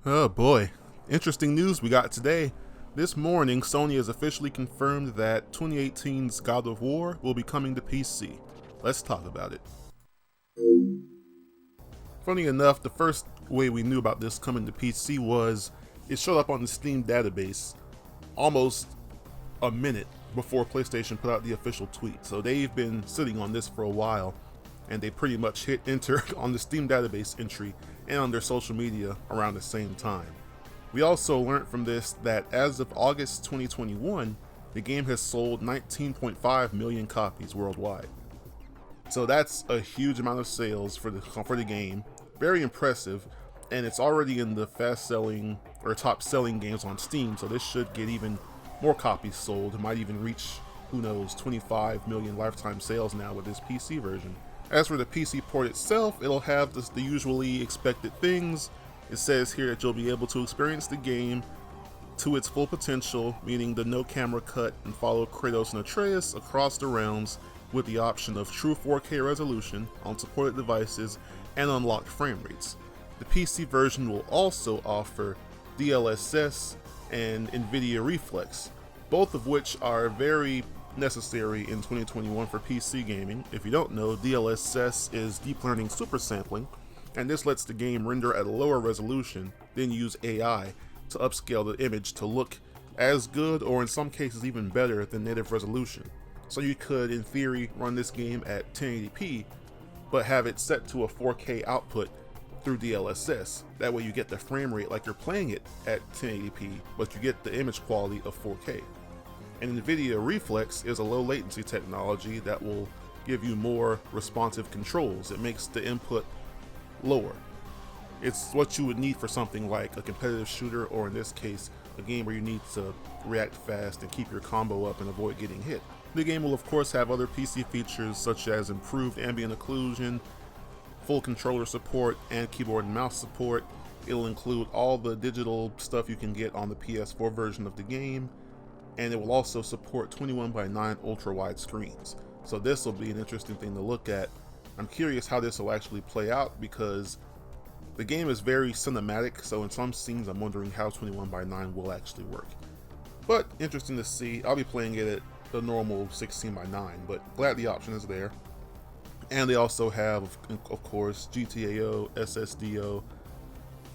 Oh boy. Interesting news we got today. This morning, Sony has officially confirmed that 2018's God of War will be coming to PC. Let's talk about it. Funny enough, the first way we knew about this coming to PC was it showed up on the Steam database almost a minute before PlayStation put out the official tweet. So they've been sitting on this for a while, and they pretty much hit enter on the Steam database entry and on their social media around the same time. We also learned from this that as of August 2021, the game has sold 19.5 million copies worldwide. So that's a huge amount of sales for the game. Very impressive, and it's already in the fast-selling or top-selling games on Steam. So this should get even more copies sold. It might even reach, who knows, 25 million lifetime sales now with this PC version. As for the PC port itself, it'll have the usually expected things. It says here that you'll be able to experience the game to its full potential, meaning the no camera cut, and follow Kratos and Atreus across the realms with the option of true 4K resolution on supported devices and unlocked frame rates. The PC version will also offer DLSS and NVIDIA Reflex, both of which are very necessary in 2021 for PC gaming. If you don't know, DLSS is deep learning super sampling, and this lets the game render at a lower resolution, then use AI to upscale the image to look as good or in some cases even better than native resolution. So you could, in theory, run this game at 1080p, but have it set to a 4K output through DLSS. That way you get the frame rate like you're playing it at 1080p, but you get the image quality of 4K. And NVIDIA Reflex is a low latency technology that will give you more responsive controls. It makes the input lower. It's what you would need for something like a competitive shooter, or in this case, a game where you need to react fast and keep your combo up and avoid getting hit. The game will of course have other PC features such as improved ambient occlusion, full controller support, and keyboard and mouse support. It'll include all the digital stuff you can get on the PS4 version of the game, and it will also support 21:9 ultra wide screens. So this will be an interesting thing to look at. I'm curious how this will actually play out because the game is very cinematic, so in some scenes I'm wondering how 21:9 will actually work. But interesting to see. I'll be playing it at the normal 16:9, but glad the option is there. And they also have, of course, GTAO, SSDO,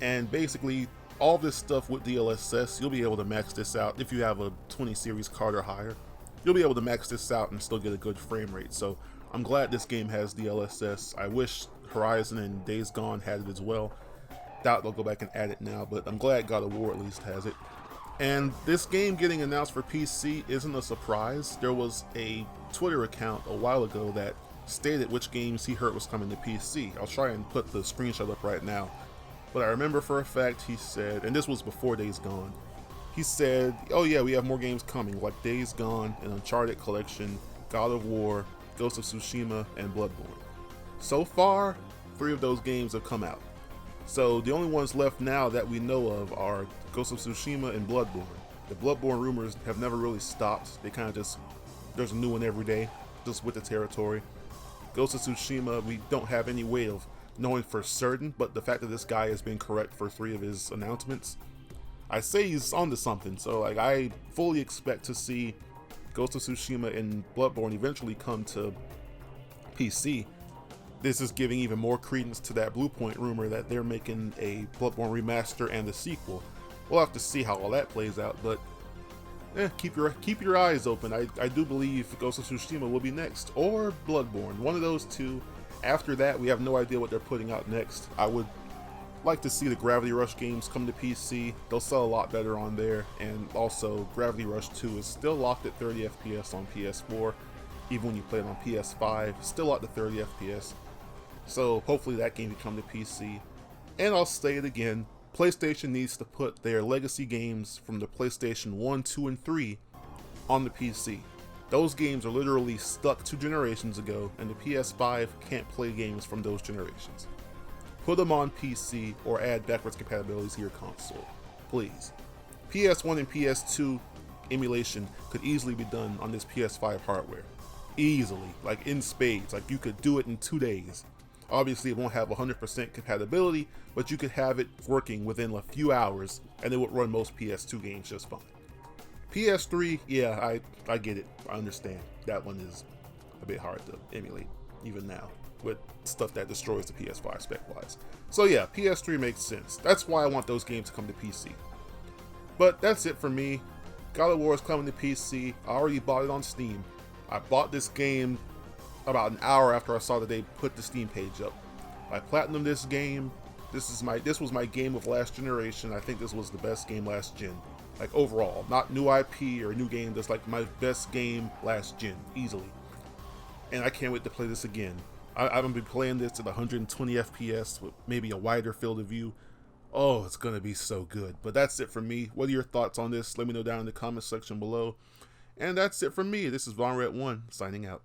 and basically all this stuff with DLSS. You'll be able to max this out if you have a 20 series card or higher. You'll be able to max this out and still get a good frame rate. So I'm glad this game has DLSS. I wish Horizon and Days Gone had it as well. Doubt they'll go back and add it now, but I'm glad God of War at least has it. And this game getting announced for PC isn't a surprise. There was a Twitter account a while ago that stated which games he heard was coming to PC. I'll try and put the screenshot up right now. But I remember for a fact he said, and this was before Days Gone, he said, oh yeah, we have more games coming, like Days Gone, an Uncharted collection, God of War, Ghost of Tsushima, and Bloodborne. So far, 3 of those games have come out. So the only ones left now that we know of are Ghost of Tsushima and Bloodborne. The Bloodborne rumors have never really stopped. They kind of just, there's a new one every day, just with the territory. Ghost of Tsushima, we don't have any way of knowing for certain, but the fact that this guy has been correct for 3 of his announcements, I say he's onto something. So like, I fully expect to see Ghost of Tsushima and Bloodborne eventually come to PC. This is giving even more credence to that Bluepoint rumor that they're making a Bloodborne remaster and the sequel. We'll have to see how all that plays out, but keep your eyes open. I do believe Ghost of Tsushima will be next, or Bloodborne, one of those two. After that, we have no idea what they're putting out next. I would like to see the Gravity Rush games come to PC. They'll sell a lot better on there, and also Gravity Rush 2 is still locked at 30 FPS on PS4, even when you play it on PS5, still locked at 30 FPS. So hopefully that game can come to PC. And I'll say it again, PlayStation needs to put their legacy games from the PlayStation 1, 2, and 3 on the PC. Those games are literally stuck 2 generations ago, and the PS5 can't play games from those generations. Put them on PC or add backwards compatibility to your console, please. PS1 and PS2 emulation could easily be done on this PS5 hardware. Easily, like in spades, like you could do it in 2 days. Obviously, it won't have 100% compatibility, but you could have it working within a few hours, and it would run most PS2 games just fine. PS3, yeah, I get it. I understand. That one is a bit hard to emulate, even now, with stuff that destroys the PS5 spec-wise. So yeah, PS3 makes sense. That's why I want those games to come to PC. But that's it for me. God of War is coming to PC. I already bought it on Steam. I bought this game about an hour after I saw that they put the Steam page up. I platinumed this game. This was my game of last generation. I think this was the best game last gen. Like overall, not new IP or new game, just like my best game last gen, easily. And I can't wait to play this again. I'm gonna be playing this at 120 FPS with maybe a wider field of view. Oh, it's gonna be so good. But that's it for me. What are your thoughts on this? Let me know down in the comment section below. And that's it for me. This is VonRed1 signing out.